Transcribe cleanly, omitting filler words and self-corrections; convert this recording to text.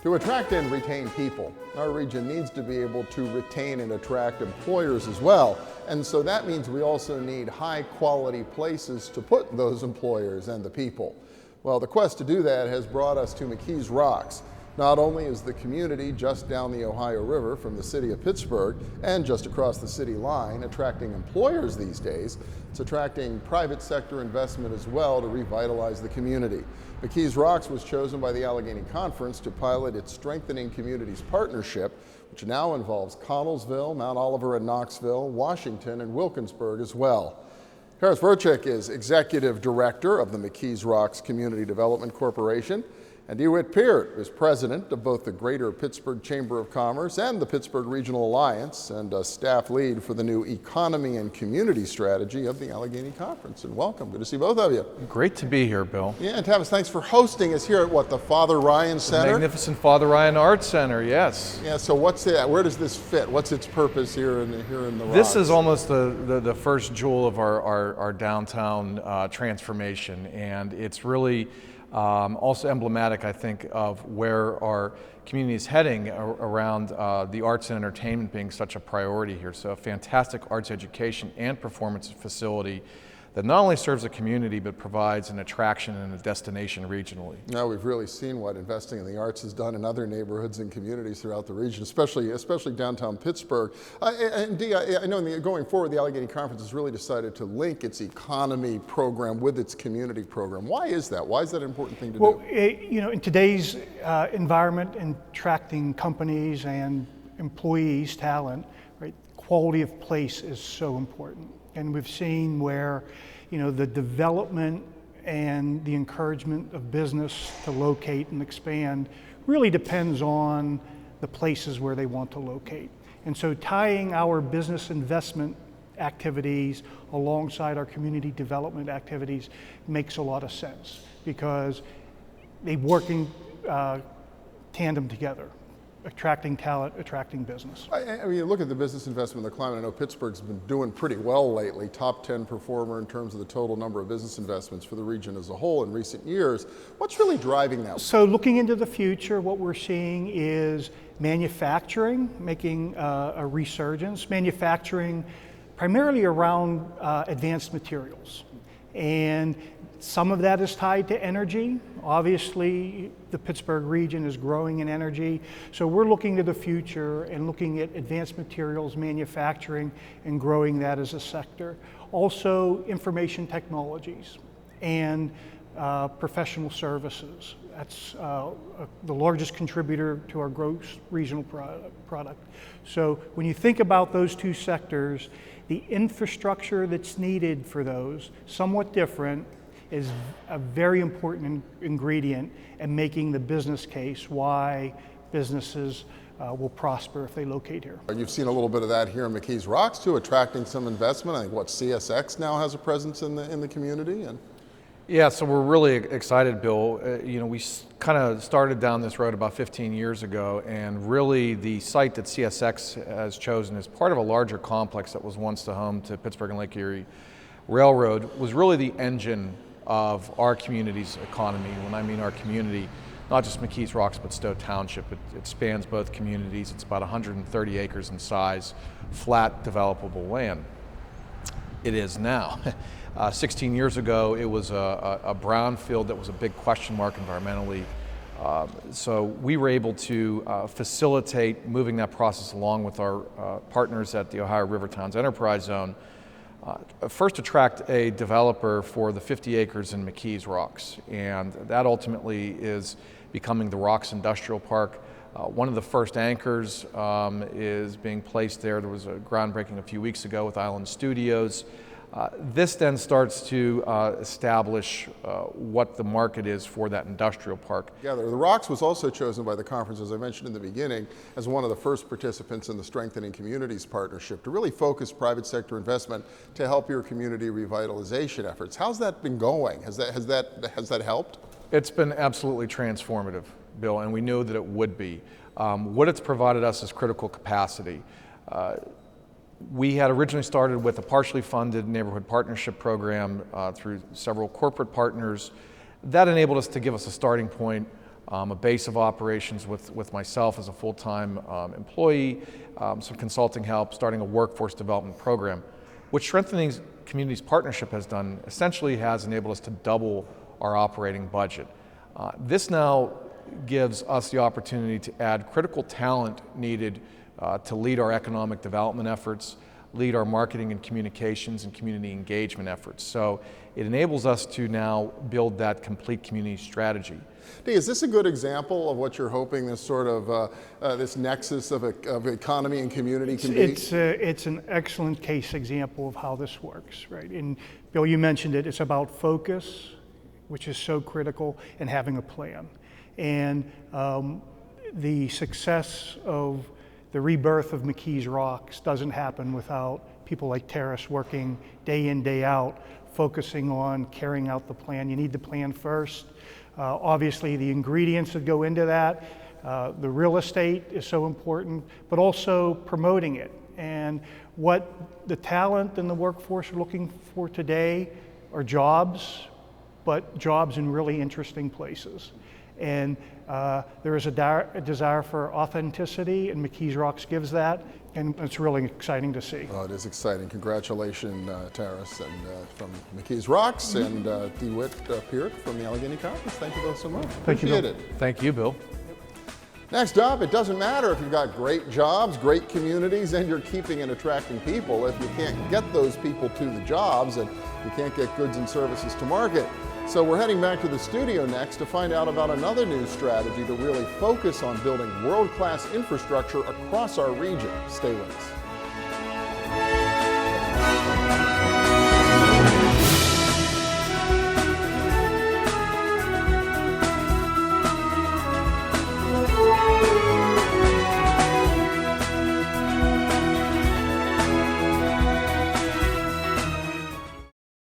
To attract and retain people, our region needs to be able to retain and attract employers as well. And so that means we also need high quality places to put those employers and the people. Well, the quest to do that has brought us to McKees Rocks. Not only is the community just down the Ohio River from the city of Pittsburgh and just across the city line attracting employers these days, it's attracting private sector investment as well to revitalize the community. McKees Rocks was chosen by the Allegheny Conference to pilot its Strengthening Communities Partnership, which now involves Connellsville, Mount Oliver and Knoxville, Washington, and Wilkinsburg as well. Harris Verchick is Executive Director of the McKees Rocks Community Development Corporation, and DeWitt Peart is President of both the Greater Pittsburgh Chamber of Commerce and the Pittsburgh Regional Alliance, and a staff lead for the new Economy and Community Strategy of the Allegheny Conference. And welcome, good to see both of you. Great to be here, Bill. Yeah, and Tavis, thanks for hosting us here at the Father Ryan Center? The magnificent Father Ryan Arts Center, yes. Yeah, so where does this fit? What's its purpose here in the Rocks? This is almost the first jewel of our downtown transformation, and it's really also emblematic, I think, of where our community is heading around the arts and entertainment being such a priority here. So a fantastic arts education and performance facility that not only serves the community but provides an attraction and a destination regionally. Now we've really seen what investing in the arts has done in other neighborhoods and communities throughout the region, especially downtown Pittsburgh. And Dee, I know going forward, the Allegheny Conference has really decided to link its economy program with its community program. Why is that? Why is that an important thing to do? Well, in today's environment, in attracting companies and employees, talent, right, quality of place is so important. And we've seen where, the development and the encouragement of business to locate and expand really depends on the places where they want to locate. And so tying our business investment activities alongside our community development activities makes a lot of sense because they work in tandem together. Attracting talent, attracting business. I mean, you look at the business investment, the climate. I know Pittsburgh's been doing pretty well lately, top 10 performer in terms of the total number of business investments for the region as a whole in recent years. What's really driving that? So looking into the future, what we're seeing is manufacturing making a resurgence, manufacturing primarily around advanced materials. And some of that is tied to energy. Obviously, the Pittsburgh region is growing in energy. So we're looking to the future and looking at advanced materials manufacturing and growing that as a sector. Also, information technologies and professional services. That's the largest contributor to our gross regional product. So when you think about those two sectors, the infrastructure that's needed for those, somewhat different, is a very important ingredient in making the business case why businesses will prosper if they locate here. You've seen a little bit of that here in McKees Rocks too, attracting some investment. I think CSX now has a presence in the community. Yeah, so we're really excited, Bill. We kind of started down this road about 15 years ago, and really the site that CSX has chosen as part of a larger complex that was once the home to Pittsburgh and Lake Erie Railroad was really the engine of our community's economy. When I mean our community, not just McKees Rocks, but Stowe Township. It spans both communities. It's about 130 acres in size, flat, developable land. It is now. 16 years ago, it was a brownfield that was a big question mark environmentally. So we were able to facilitate moving that process along with our partners at the Ohio River Towns Enterprise Zone. First attract a developer for the 50 acres in McKees Rocks, and that ultimately is becoming the Rocks Industrial Park. One of the first anchors is being placed there. There was a groundbreaking a few weeks ago with Island Studios. This then starts to establish what the market is for that industrial park. Yeah, the Rocks was also chosen by the conference, as I mentioned in the beginning, as one of the first participants in the Strengthening Communities Partnership to really focus private sector investment to help your community revitalization efforts. How's that been going? Has that helped? It's been absolutely transformative, Bill, and we knew that it would be. What it's provided us is critical capacity. We had originally started with a partially funded neighborhood partnership program through several corporate partners. That enabled us to give us a starting point a base of operations with myself as a full-time employee, some consulting help, starting a workforce development program. What Strengthening Communities Partnership has done essentially has enabled us to double our operating budget. This now gives us the opportunity to add critical talent needed to lead our economic development efforts, lead our marketing and communications and community engagement efforts. So it enables us to now build that complete community strategy. Dee, is this a good example of what you're hoping this sort of this nexus of economy and community can be? It's an excellent case example of how this works, right? And Bill, you mentioned it. It's about focus, which is so critical, and having a plan. And the success of the rebirth of McKees Rocks doesn't happen without people like Terrace working day in, day out, focusing on carrying out the plan. You need the plan first. Obviously, the ingredients that go into that, the real estate is so important, but also promoting it. And what the talent and the workforce are looking for today are jobs, but jobs in really interesting places. And there is a desire for authenticity, and McKees Rocks gives that, and it's really exciting to see. Oh, it is exciting. Congratulations, Terrace, and from McKees Rocks, and DeWitt Pierce from the Allegheny Conference. Thank you both so much. Thank you, Appreciate Bill. it. Thank you, Bill. Next up, it doesn't matter if you've got great jobs, great communities, and you're keeping and attracting people if you can't get those people to the jobs and you can't get goods and services to market. So we're heading back to the studio next to find out about another new strategy to really focus on building world-class infrastructure across our region. Stay with us.